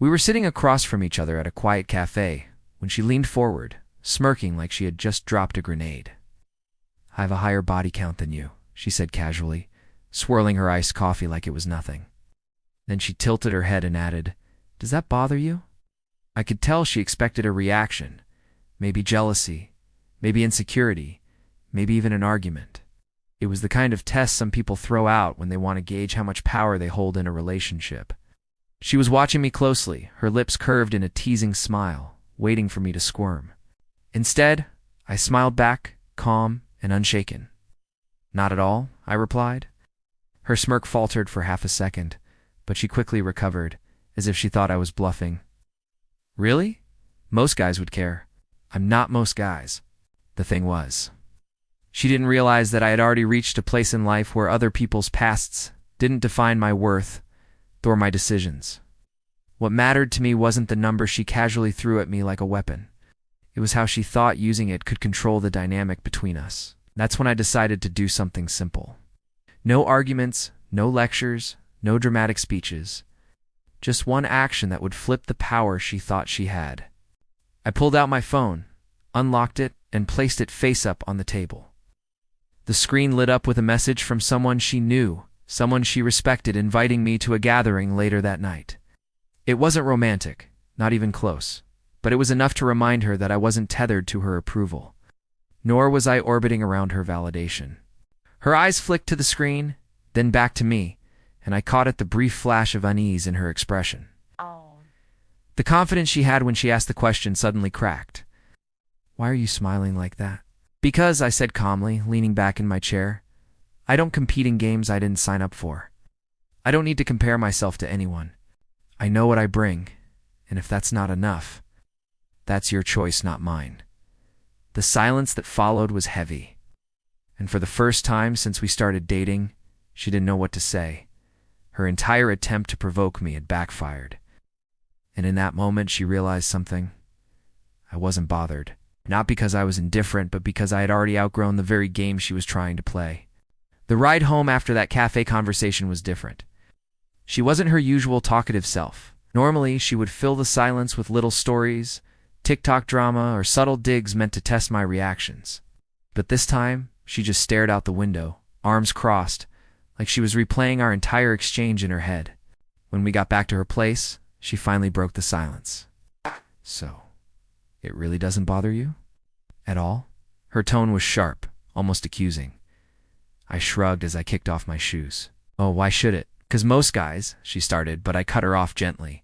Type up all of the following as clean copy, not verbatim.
We were sitting across from each other at a quiet café when she leaned forward, smirking like she had just dropped a grenade. "I have a higher body count than you," she said casually, swirling her iced coffee like it was nothing. Then she tilted her head and added, "Does that bother you?" I could tell she expected a reaction, maybe jealousy, maybe insecurity, maybe even an argument. It was the kind of test some people throw out when they want to gauge how much power they hold in a relationship. She was watching me closely, her lips curved in a teasing smile, waiting for me to squirm. Instead, I smiled back, calm and unshaken. "Not at all," I replied. Her smirk faltered for half a second, but she quickly recovered, as if she thought I was bluffing. "Really? Most guys would care." "I'm not most guys." The thing was, she didn't realize that I had already reached a place in life where other people's pasts didn't define my worth or my decisions. What mattered to me wasn't the number she casually threw at me like a weapon. It was how she thought using it could control the dynamic between us. That's when I decided to do something simple. No arguments, no lectures, no dramatic speeches. Just one action that would flip the power she thought she had. I pulled out my phone, unlocked it, and placed it face up on the table. The screen lit up with a message from someone she knew, someone she respected, inviting me to a gathering later that night. It wasn't romantic, not even close, but it was enough to remind her that I wasn't tethered to her approval. Nor was I orbiting around her validation. Her eyes flicked to the screen, then back to me, and I caught at the brief flash of unease in her expression. Oh. The confidence she had when she asked the question suddenly cracked. "Why are you smiling like that?" "Because," I said calmly, leaning back in my chair, "I don't compete in games I didn't sign up for. I don't need to compare myself to anyone. I know what I bring, and if that's not enough, that's your choice, not mine." The silence that followed was heavy, and for the first time since we started dating, she didn't know what to say. Her entire attempt to provoke me had backfired. And in that moment, she realized something. I wasn't bothered. Not because I was indifferent, but because I had already outgrown the very game she was trying to play. The ride home after that cafe conversation was different. She wasn't her usual talkative self. Normally, she would fill the silence with little stories, TikTok drama, or subtle digs meant to test my reactions. But this time, she just stared out the window, arms crossed, like she was replaying our entire exchange in her head. When we got back to her place, she finally broke the silence. "So, it really doesn't bother you? At all?" Her tone was sharp, almost accusing. I shrugged as I kicked off my shoes. "Oh, why should it?" "'Cause most guys," she started, but I cut her off gently.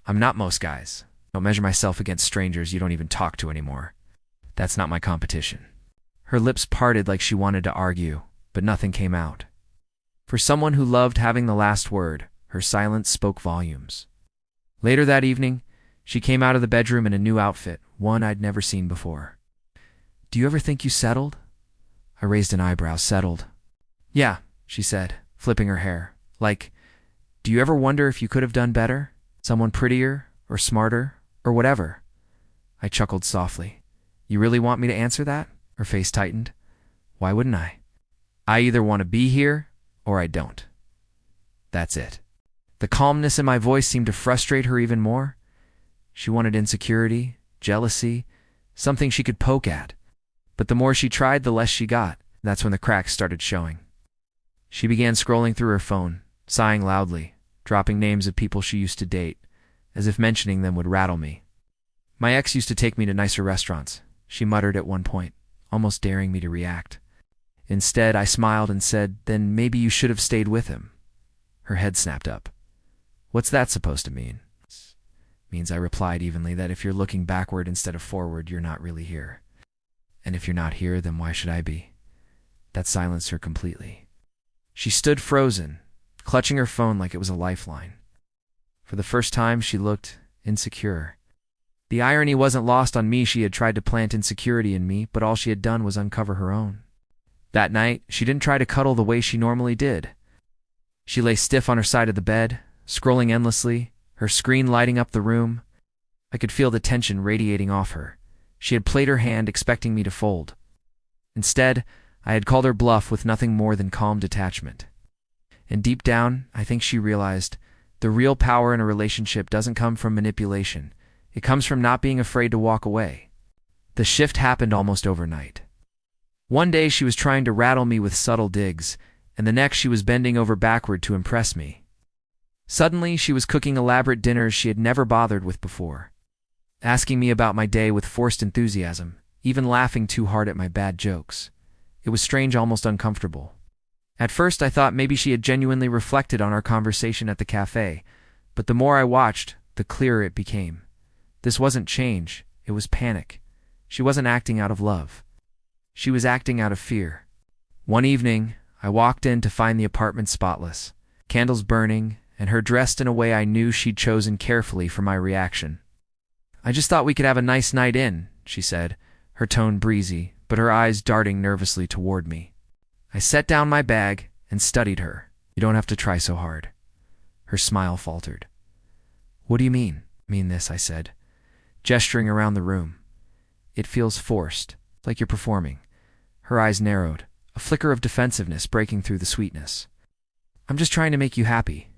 "I'm not most guys. I don't measure myself against strangers you don't even talk to anymore. That's not my competition." Her lips parted like she wanted to argue, but nothing came out. For someone who loved having the last word, her silence spoke volumes. Later that evening, she came out of the bedroom in a new outfit, one I'd never seen before. "Do you ever think you settled?" I raised an eyebrow. "Settled?" "Yeah," she said, flipping her hair. "Like, do you ever wonder if you could have done better? Someone prettier, or smarter, or whatever?" I chuckled softly. "You really want me to answer that?" Her face tightened. "Why wouldn't I? I either want to be here, or I don't. That's it." The calmness in my voice seemed to frustrate her even more. She wanted insecurity, jealousy, something she could poke at. But the more she tried, the less she got. That's when the cracks started showing. She began scrolling through her phone, sighing loudly, dropping names of people she used to date, as if mentioning them would rattle me. "My ex used to take me to nicer restaurants," she muttered at one point, almost daring me to react. Instead, I smiled and said, "Then maybe you should have stayed with him." Her head snapped up. "What's that supposed to mean?" "Means," I replied evenly, "that if you're looking backward instead of forward, you're not really here. And if you're not here, then why should I be?" That silenced her completely. She stood frozen, clutching her phone like it was a lifeline. For the first time, she looked insecure. The irony wasn't lost on me. She had tried to plant insecurity in me, but all she had done was uncover her own. That night, she didn't try to cuddle the way she normally did. She lay stiff on her side of the bed, scrolling endlessly, her screen lighting up the room. I could feel the tension radiating off her. She had played her hand, expecting me to fold. Instead, I had called her bluff with nothing more than calm detachment. And deep down, I think she realized The real power in a relationship doesn't come from manipulation. It comes from not being afraid to walk away. The shift happened almost overnight. One day she was trying to rattle me with subtle digs, and the next she was bending over backward to impress me. Suddenly, she was cooking elaborate dinners she had never bothered with before, asking me about my day with forced enthusiasm, even laughing too hard at my bad jokes. It was strange, almost uncomfortable. At first, I thought maybe she had genuinely reflected on our conversation at the café, but the more I watched, the clearer it became. This wasn't change, it was panic. She wasn't acting out of love. She was acting out of fear. One evening, I walked in to find the apartment spotless, candles burning, and her dressed in a way I knew she'd chosen carefully for my reaction. "I just thought we could have a nice night in," she said, her tone breezy, but her eyes darting nervously toward me. I set down my bag and studied her. "You don't have to try so hard." Her smile faltered. "What do you mean?" "I mean this," I said, gesturing around the room. "It feels forced, like you're performing." Her eyes narrowed, a flicker of defensiveness breaking through the sweetness. "I'm just trying to make you happy."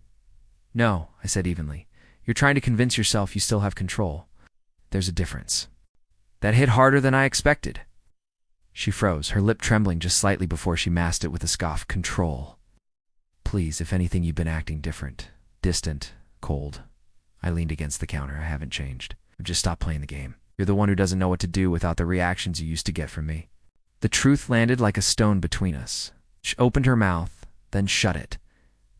"No," I said evenly. "You're trying to convince yourself you still have control. There's a difference." That hit harder than I expected. She froze, her lip trembling just slightly before she masked it with a scoff. "Control. Please, if anything, you've been acting different. Distant. Cold." I leaned against the counter. "I haven't changed. I've just stopped playing the game. You're the one who doesn't know what to do without the reactions you used to get from me." The truth landed like a stone between us. She opened her mouth, then shut it,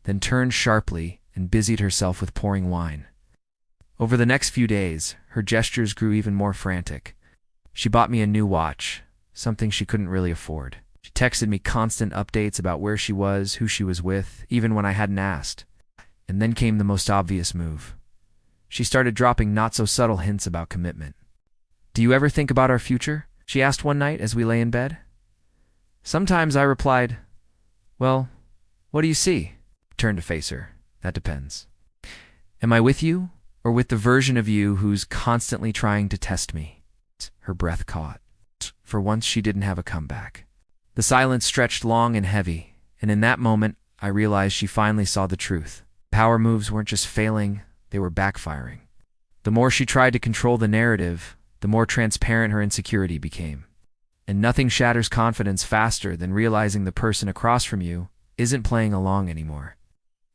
then turned sharply and busied herself with pouring wine. Over the next few days, her gestures grew even more frantic. She bought me a new watch, something she couldn't really afford. She texted me constant updates about where she was, who she was with, even when I hadn't asked. And then came the most obvious move. She started dropping not-so-subtle hints about commitment. "Do you ever think about our future?" she asked one night as we lay in bed. Sometimes, I replied. "Well, what do you see?" Turned to face her. "That depends. Am I with you, or with the version of you who's constantly trying to test me?" Her breath caught. For once, she didn't have a comeback. The silence stretched long and heavy, and in that moment, I realized she finally saw the truth. Power moves weren't just failing, they were backfiring. The more she tried to control the narrative, the more transparent her insecurity became. And nothing shatters confidence faster than realizing the person across from you isn't playing along anymore.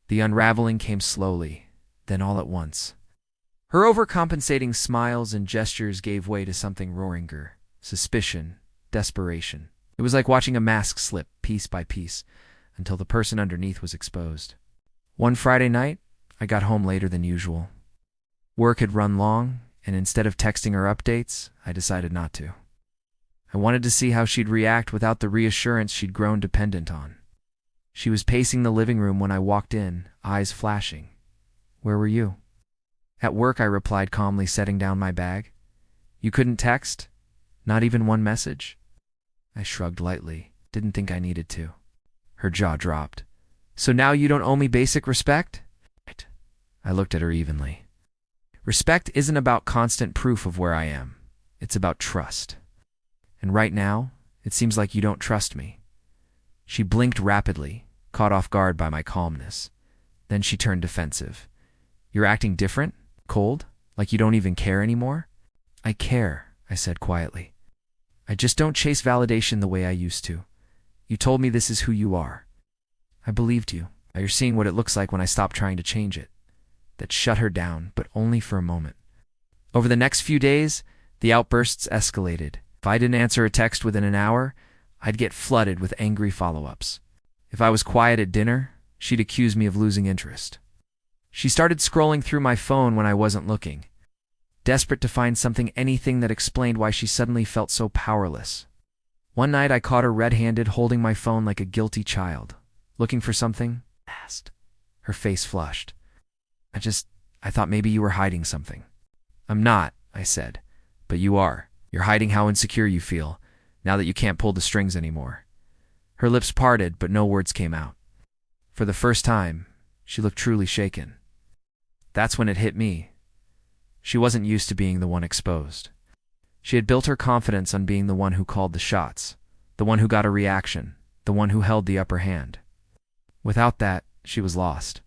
The unraveling came slowly, then all at once. Her overcompensating smiles and gestures gave way to something roaringer: suspicion, desperation. It was like watching a mask slip piece by piece until the person underneath was exposed. One Friday night, I got home later than usual. Work had run long, and instead of texting her updates, I decided not to. I wanted to see how she'd react without the reassurance she'd grown dependent on. She was pacing the living room when I walked in, eyes flashing. "Where were you?" "At work," I replied calmly, setting down my bag. "You couldn't text? Not even one message?" I shrugged lightly, didn't think I needed to. Her jaw dropped. "So now you don't owe me basic respect?" I looked at her evenly. Respect isn't about constant proof of where I am. It's about trust. And right now, it seems like you don't trust me. She blinked rapidly, caught off guard by my calmness. Then she turned defensive. "You're acting different? Cold? Like you don't even care anymore?" "I care," I said quietly. "I just don't chase validation the way I used to. You told me this is who you are. I believed you. Now you're seeing what it looks like when I stop trying to change it." That shut her down, but only for a moment. Over the next few days, the outbursts escalated. If I didn't answer a text within an hour, I'd get flooded with angry follow-ups. If I was quiet at dinner, she'd accuse me of losing interest. She started scrolling through my phone when I wasn't looking, desperate to find anything that explained why she suddenly felt so powerless. One night I caught her red-handed holding my phone like a guilty child. "Looking for something?" asked. Her face flushed. I thought maybe you were hiding something." "I'm not," I said. "But you are. You're hiding how insecure you feel, now that you can't pull the strings anymore." Her lips parted, but no words came out. For the first time, she looked truly shaken. That's when it hit me. She wasn't used to being the one exposed. She had built her confidence on being the one who called the shots, the one who got a reaction, the one who held the upper hand. Without that, she was lost.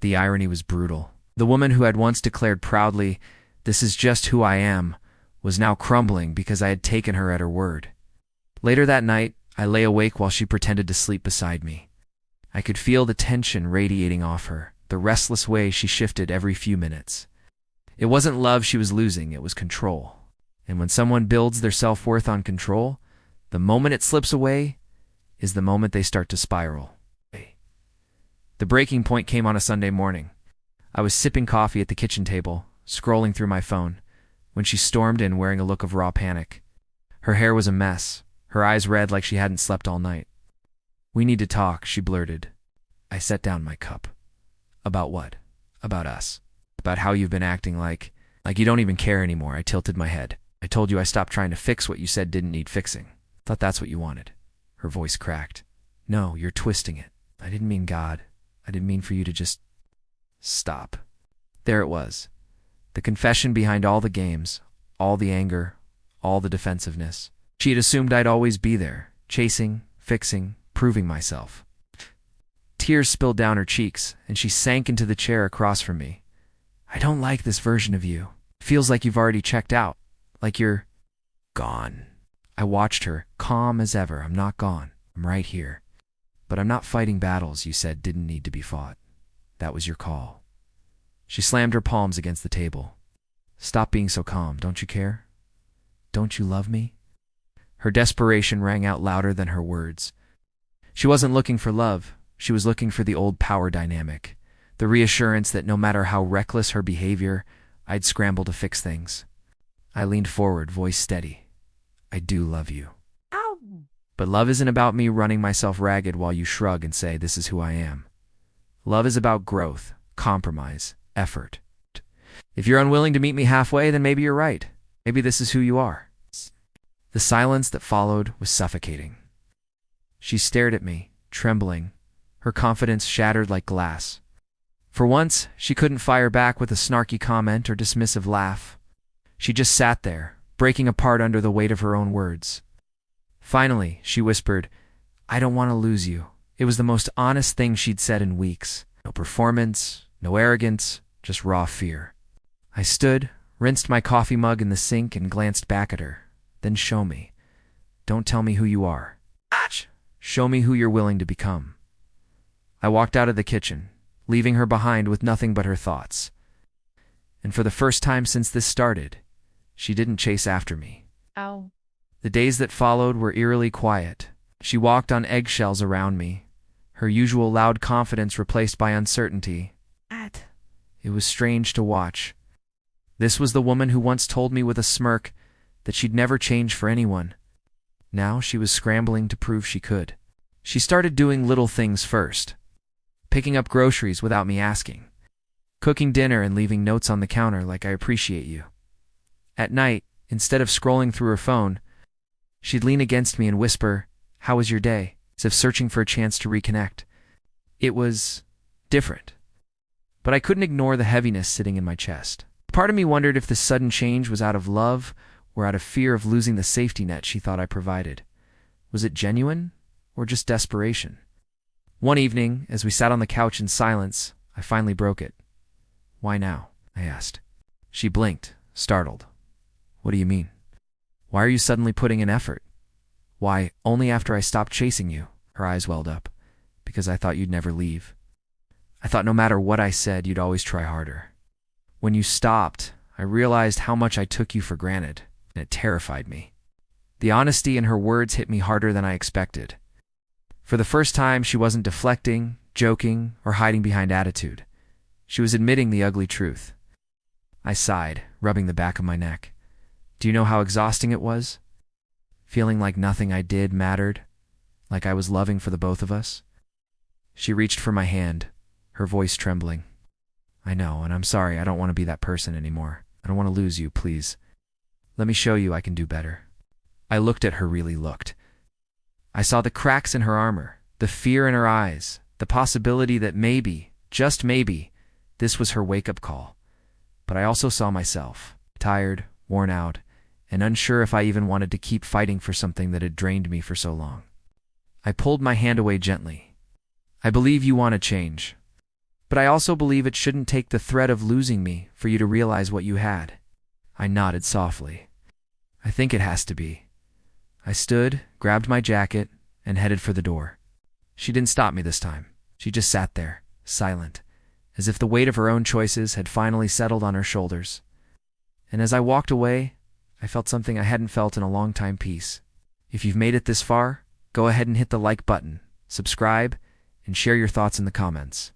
The irony was brutal. The woman who had once declared proudly, "This is just who I am," was now crumbling because I had taken her at her word. Later that night, I lay awake while she pretended to sleep beside me. I could feel the tension radiating off her, the restless way she shifted every few minutes. It wasn't love she was losing, it was control. And when someone builds their self-worth on control, the moment it slips away is the moment they start to spiral. The breaking point came on a Sunday morning. I was sipping coffee at the kitchen table, scrolling through my phone, when she stormed in wearing a look of raw panic. Her hair was a mess, her eyes red like she hadn't slept all night. "We need to talk," she blurted. I set down my cup. "About what?" "About us. About how you've been acting like you don't even care anymore." I tilted my head. "I told you I stopped trying to fix what you said didn't need fixing. Thought that's what you wanted." Her voice cracked. "No, you're twisting it. I didn't mean God. I didn't mean for you to just stop." There it was. The confession behind all the games, all the anger, all the defensiveness. She had assumed I'd always be there, chasing, fixing, proving myself. Tears spilled down her cheeks, and she sank into the chair across from me. "I don't like this version of you. Feels like you've already checked out. Like you're gone." I watched her, calm as ever. "I'm not gone. I'm right here. But I'm not fighting battles you said didn't need to be fought. That was your call." She slammed her palms against the table. "Stop being so calm. Don't you care? Don't you love me?" Her desperation rang out louder than her words. She wasn't looking for love. She was looking for the old power dynamic, the reassurance that no matter how reckless her behavior, I'd scramble to fix things. I leaned forward, voice steady. "I do love you. But love isn't about me running myself ragged while you shrug and say, 'This is who I am.' Love is about growth, compromise, effort. If you're unwilling to meet me halfway, then maybe you're right. Maybe this is who you are." The silence that followed was suffocating. She stared at me, trembling, her confidence shattered like glass. For once, she couldn't fire back with a snarky comment or dismissive laugh. She just sat there, breaking apart under the weight of her own words. Finally, she whispered, "I don't want to lose you." It was the most honest thing she'd said in weeks. No performance, no arrogance, just raw fear. I stood, rinsed my coffee mug in the sink, and glanced back at her. "Then show me. Don't tell me who you are. Show me who you're willing to become." I walked out of the kitchen, leaving her behind with nothing but her thoughts. And for the first time since this started, she didn't chase after me. Ow. The days that followed were eerily quiet. She walked on eggshells around me, her usual loud confidence replaced by uncertainty. It was strange to watch. This was the woman who once told me with a smirk that she'd never change for anyone. Now she was scrambling to prove she could. She started doing little things first. Picking up groceries without me asking. Cooking dinner and leaving notes on the counter like "I appreciate you." At night, instead of scrolling through her phone, she'd lean against me and whisper, "How was your day?" as if searching for a chance to reconnect. It was different. But I couldn't ignore the heaviness sitting in my chest. Part of me wondered if this sudden change was out of love or out of fear of losing the safety net she thought I provided. Was it genuine or just desperation? One evening, as we sat on the couch in silence, I finally broke it. "Why now?" I asked. She blinked, startled. "What do you mean? Why are you suddenly putting in effort?" "Why, only after I stopped chasing you." Her eyes welled up. "Because I thought you'd never leave. I thought no matter what I said, you'd always try harder. When you stopped, I realized how much I took you for granted, and it terrified me." The honesty in her words hit me harder than I expected. For the first time, she wasn't deflecting, joking, or hiding behind attitude. She was admitting the ugly truth. I sighed, rubbing the back of my neck. Do you know how exhausting it was? Feeling like nothing I did mattered, like I was loving for the both of us. She reached for my hand, her voice trembling. "I know, and I'm sorry. I don't want to be that person anymore. I don't want to lose you, please. Let me show you I can do better." I looked at her, really looked. I saw the cracks in her armor, the fear in her eyes, the possibility that maybe, just maybe, this was her wake-up call. But I also saw myself, tired, worn out, and unsure if I even wanted to keep fighting for something that had drained me for so long. I pulled my hand away gently. "I believe you want to change. But I also believe it shouldn't take the threat of losing me for you to realize what you had. I nodded softly. I think it has to be. I stood, grabbed my jacket, and headed for the door. She didn't stop me this time. She just sat there, silent, as if the weight of her own choices had finally settled on her shoulders. And as I walked away, I felt something I hadn't felt in a long time: peace. If you've made it this far, go ahead and hit the like button, subscribe, and share your thoughts in the comments.